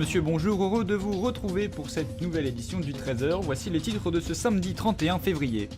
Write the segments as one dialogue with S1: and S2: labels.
S1: monsieur, bonjour, heureux de vous retrouver pour cette nouvelle édition du 13h. Voici les titres de ce samedi 31 février.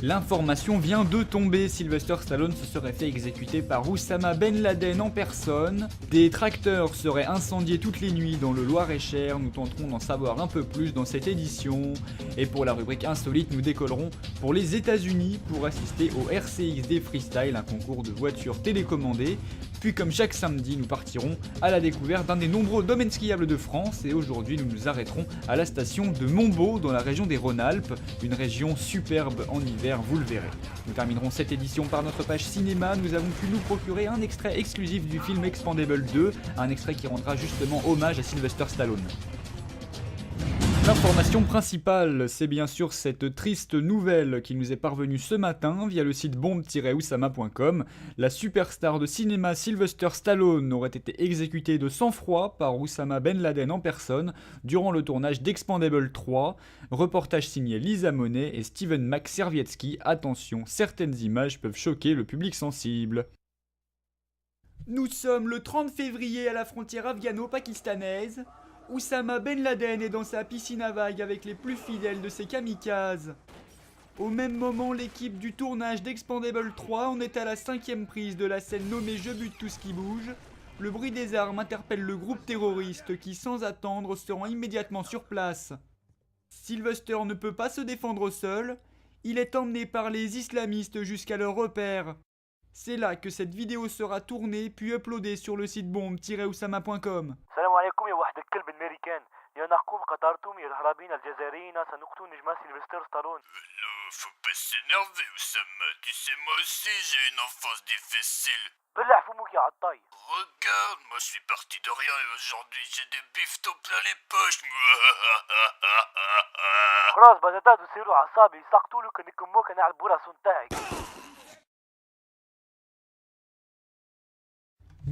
S1: L'information vient de tomber, Sylvester Stallone se serait fait exécuter par Oussama Ben Laden en personne. Des tracteurs seraient incendiés toutes les nuits dans le Loir-et-Cher, nous tenterons d'en savoir un peu plus dans cette édition. Et pour la rubrique insolite, nous décollerons pour les États-Unis pour assister au RCXD Freestyle, un concours de voitures télécommandées. Puis comme chaque samedi, nous partirons à la découverte d'un des nombreux domaines skiables de France et aujourd'hui nous nous arrêterons à la station de Montbeau dans la région des Rhône-Alpes, une région superbe en hiver, vous le verrez. Nous terminerons cette édition par notre page cinéma, nous avons pu nous procurer un extrait exclusif du film Expendables 2, un extrait qui rendra justement hommage à Sylvester Stallone. L'information principale, c'est bien sûr cette triste nouvelle qui nous est parvenue ce matin via le site bombe-oussama.com. La superstar de cinéma Sylvester Stallone aurait été exécuté de sang-froid par Oussama Ben Laden en personne durant le tournage d'Expendables 3. Reportage signé Lisa Monet et Steven McServietsky. Attention, certaines images peuvent choquer le public sensible. Nous sommes le 30 février à la frontière afghano-pakistanaise. Oussama Ben Laden est dans sa piscine à vagues avec les plus fidèles de ses kamikazes. Au même moment, l'équipe du tournage d'Expendables 3 en est à la 5e prise de la scène nommée Je bute tout ce qui bouge. Le bruit des armes interpelle le groupe terroriste qui, sans attendre, se rend immédiatement sur place. Sylvester ne peut pas se défendre seul, il est emmené par les islamistes jusqu'à leur repère. C'est là que cette vidéo sera tournée puis uploadée sur le site bombe-oussama.com.
S2: السلام عليكم يا واحد الكلب الامريكان يا نحكم قطرتم يا الهربين الجزائريين سنقتل نجم سيلفستر ستالون.
S3: Faut pas s'énerver, Oussama. Tu sais, moi aussi, j'ai une enfance difficile.
S2: بلع فمك يا عطاي.
S3: Regarde, moi, je suis parti de rien et aujourd'hui, j'ai des bifteaux plein les poches.
S2: خلاص بزادات وسيروا عصابي يسقطوا لك انكم مو كان على البوراسون تاعك.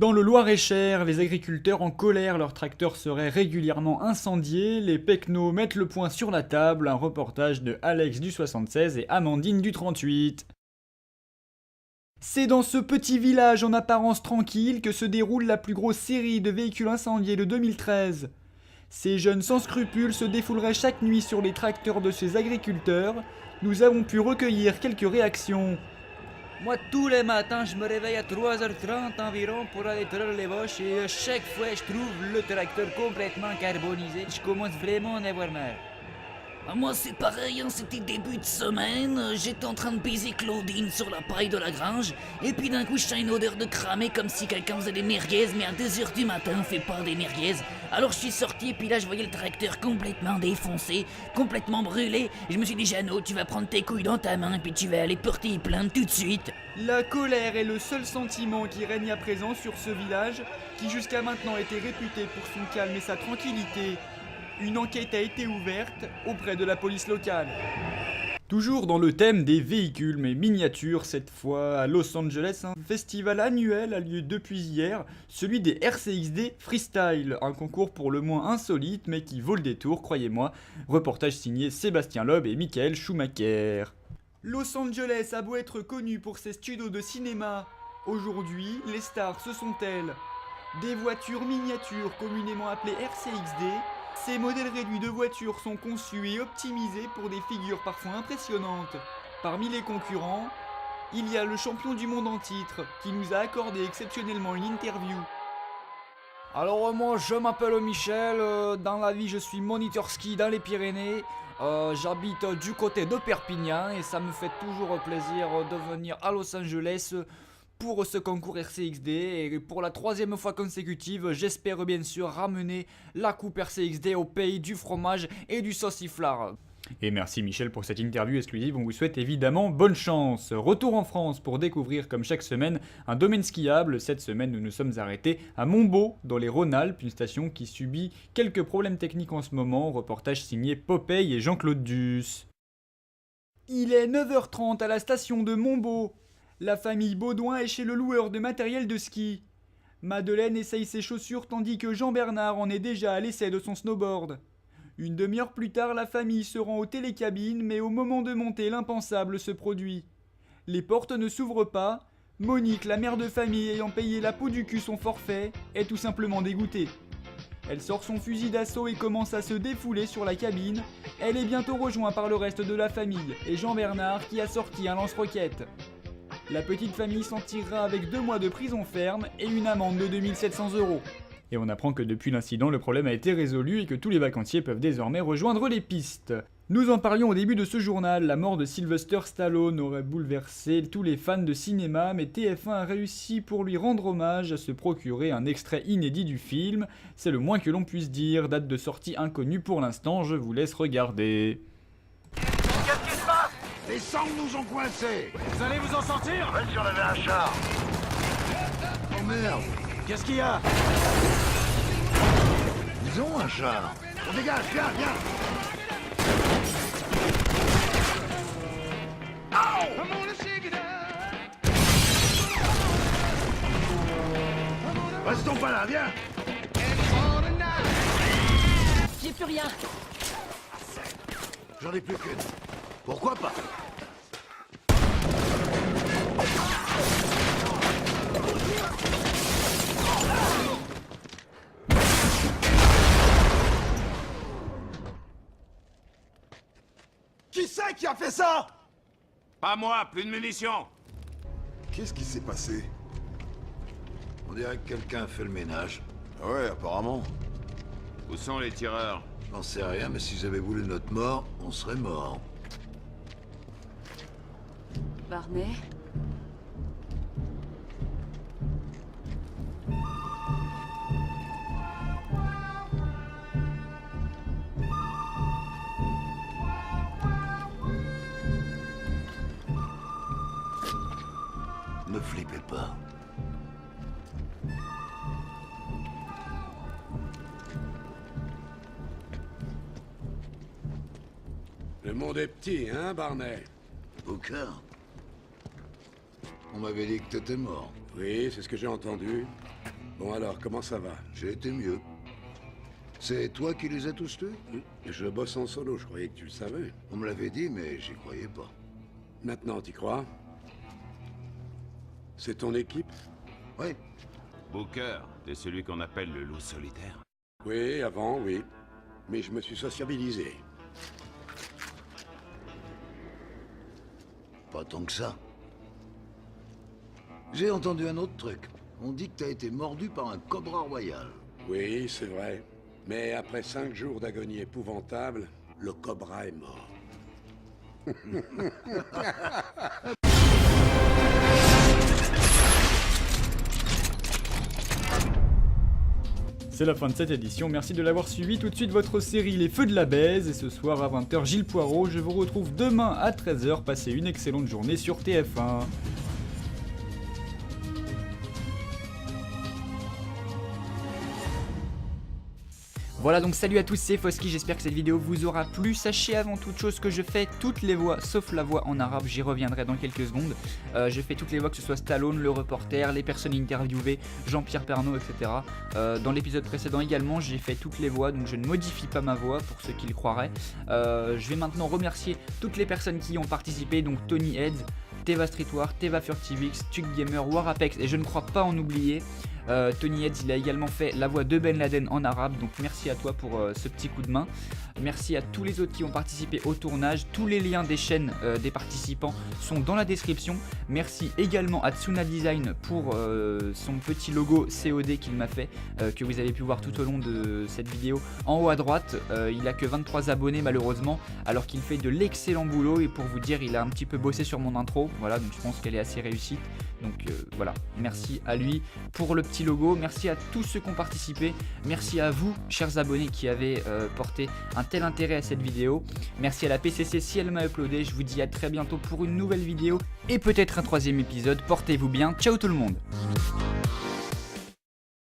S1: Dans le Loir-et-Cher, les agriculteurs en colère, leurs tracteurs seraient régulièrement incendiés, les pecnos mettent le poing sur la table, un reportage de Alex du 76 et Amandine du 38. C'est dans ce petit village en apparence tranquille que se déroule la plus grosse série de véhicules incendiés de 2013. Ces jeunes sans scrupules se défouleraient chaque nuit sur les tracteurs de ces agriculteurs. Nous avons pu recueillir quelques réactions. Moi, tous les matins, je me réveille à 3h30 environ pour aller traire les vaches et à chaque fois, je trouve le tracteur complètement carbonisé. Je commence vraiment à en avoir marre.
S4: Moi c'est pareil, c'était début de semaine, j'étais en train de baiser Claudine sur la paille de la grange, et puis d'un coup je sens une odeur de cramé comme si quelqu'un faisait des merguez, mais à 2h du matin on fait pas des merguez. Alors je suis sorti et puis là je voyais le tracteur complètement défoncé, complètement brûlé, et je me suis dit Jeannot, tu vas prendre tes couilles dans ta main et puis tu vas aller porter plainte tout de suite.
S1: La colère est le seul sentiment qui règne à présent sur ce village, qui jusqu'à maintenant était réputé pour son calme et sa tranquillité. Une enquête a été ouverte auprès de la police locale. Toujours dans le thème des véhicules, mais miniatures cette fois, à Los Angeles, un festival annuel a lieu depuis hier, celui des RCXD Freestyle, un concours pour le moins insolite mais qui vaut le détour, croyez-moi. Reportage signé Sébastien Loeb et Michael Schumacher. Los Angeles a beau être connu pour ses studios de cinéma, aujourd'hui, les stars ce sont elles. Des voitures miniatures communément appelées RCXD. Ces modèles réduits de voitures sont conçus et optimisés pour des figures parfois impressionnantes. Parmi les concurrents, il y a le champion du monde en titre, qui nous a accordé exceptionnellement une interview. Alors moi je m'appelle Michel, dans la vie je suis moniteur ski dans les Pyrénées. J'habite du côté de Perpignan et ça me fait toujours plaisir de venir à Los Angeles pour ce concours RCXD et pour la 3e fois consécutive, j'espère bien sûr ramener la coupe RCXD au pays du fromage et du sauciflard. Et merci Michel pour cette interview exclusive, on vous souhaite évidemment bonne chance. Retour en France pour découvrir comme chaque semaine un domaine skiable. Cette semaine nous nous sommes arrêtés à Montbeau dans les Rhône-Alpes, une station qui subit quelques problèmes techniques en ce moment. Reportage signé Popeye et Jean-Claude Duss. Il est 9h30 à la station de Montbeau. La famille Baudouin est chez le loueur de matériel de ski. Madeleine essaye ses chaussures tandis que Jean-Bernard en est déjà à l'essai de son snowboard. Une demi-heure plus tard, la famille se rend aux télécabines, mais au moment de monter, l'impensable se produit. Les portes ne s'ouvrent pas. Monique, la mère de famille ayant payé la peau du cul son forfait, est tout simplement dégoûtée. Elle sort son fusil d'assaut et commence à se défouler sur la cabine. Elle est bientôt rejointe par le reste de la famille et Jean-Bernard qui a sorti un lance-roquette. La petite famille s'en tirera avec 2 mois de prison ferme et une amende de 2700 €. Et on apprend que depuis l'incident, le problème a été résolu et que tous les vacanciers peuvent désormais rejoindre les pistes. Nous en parlions au début de ce journal, la mort de Sylvester Stallone aurait bouleversé tous les fans de cinéma, mais TF1 a réussi pour lui rendre hommage à se procurer un extrait inédit du film. C'est le moins que l'on puisse dire, date de sortie inconnue pour l'instant, je vous laisse regarder.
S2: Qu'est-ce qui se passe?
S5: Les sangs nous ont coincés.
S2: Vous allez vous en sortir? Même si on avait un char.
S5: Oh merde.
S2: Qu'est-ce qu'il y a?
S5: Ils ont un char. On dégage, viens, viens. Restons pas là, viens.
S6: J'ai plus rien.
S5: J'en ai plus qu'une. Pourquoi pas?
S7: Qui c'est qui a fait ça?
S8: Pas moi, plus de munitions.
S7: Qu'est-ce qui s'est passé?
S5: On dirait que quelqu'un a fait le ménage.
S7: Ouais, apparemment.
S8: Où sont les tireurs?
S5: J'en sais rien, mais s'ils avaient voulu notre mort, on serait morts.
S6: Barney?
S5: Ne flippez pas.
S9: Le monde est petit, hein, Barney?
S5: Booker? On m'avait dit que t'étais mort.
S9: Oui, c'est ce que j'ai entendu. Bon alors, comment ça va?
S5: J'ai été mieux. C'est toi qui les as tous tués?
S9: Je bosse en solo, je croyais que tu le savais.
S5: On me l'avait dit, mais j'y croyais pas.
S9: Maintenant, t'y crois? C'est ton équipe?
S5: Oui.
S8: Booker, t'es celui qu'on appelle le loup solitaire.
S9: Oui, avant, oui. Mais je me suis sociabilisé.
S5: Pas tant que ça. J'ai entendu un autre truc. On dit que t'as été mordu par un cobra royal.
S9: Oui, c'est vrai. Mais après 5 jours d'agonie épouvantable, le cobra est mort.
S1: C'est la fin de cette édition, merci de l'avoir suivi. Tout de suite votre série Les Feux de la Baise, et ce soir à 20h Gilles Poirot. Je vous retrouve demain à 13h, passez une excellente journée sur TF1. Voilà, donc salut à tous, c'est Fosky, j'espère que cette vidéo vous aura plu. Sachez avant toute chose que je fais toutes les voix, sauf la voix en arabe, j'y reviendrai dans quelques secondes. Je fais toutes les voix, que ce soit Stallone, le reporter, les personnes interviewées, Jean-Pierre Pernaut, etc. Dans l'épisode précédent également, j'ai fait toutes les voix, donc je ne modifie pas ma voix pour ceux qui le croiraient. Je vais maintenant remercier toutes les personnes qui y ont participé, donc Tony Heads, Teva Streetwar, Teva Furtivix, Tuck Gamer, Warapex, et je ne crois pas en oublier. Tony Heads, il a également fait la voix de Ben Laden en arabe, donc merci à toi pour ce petit coup de main. Merci à tous les autres qui ont participé au tournage, tous les liens des chaînes des participants sont dans la description. Merci également à Tsuna Design pour son petit logo COD qu'il m'a fait, que vous avez pu voir tout au long de cette vidéo en haut à droite. Il a que 23 abonnés malheureusement, alors qu'il fait de l'excellent boulot, et pour vous dire, il a un petit peu bossé sur mon intro, voilà, donc je pense qu'elle est assez réussie. Donc voilà, merci à lui pour le petit logo, merci à tous ceux qui ont participé, merci à vous chers abonnés qui avez porté un tel intérêt à cette vidéo, merci à la PCC si elle m'a uploadé, je vous dis à très bientôt pour une nouvelle vidéo et peut-être un troisième épisode, portez-vous bien, ciao tout le monde.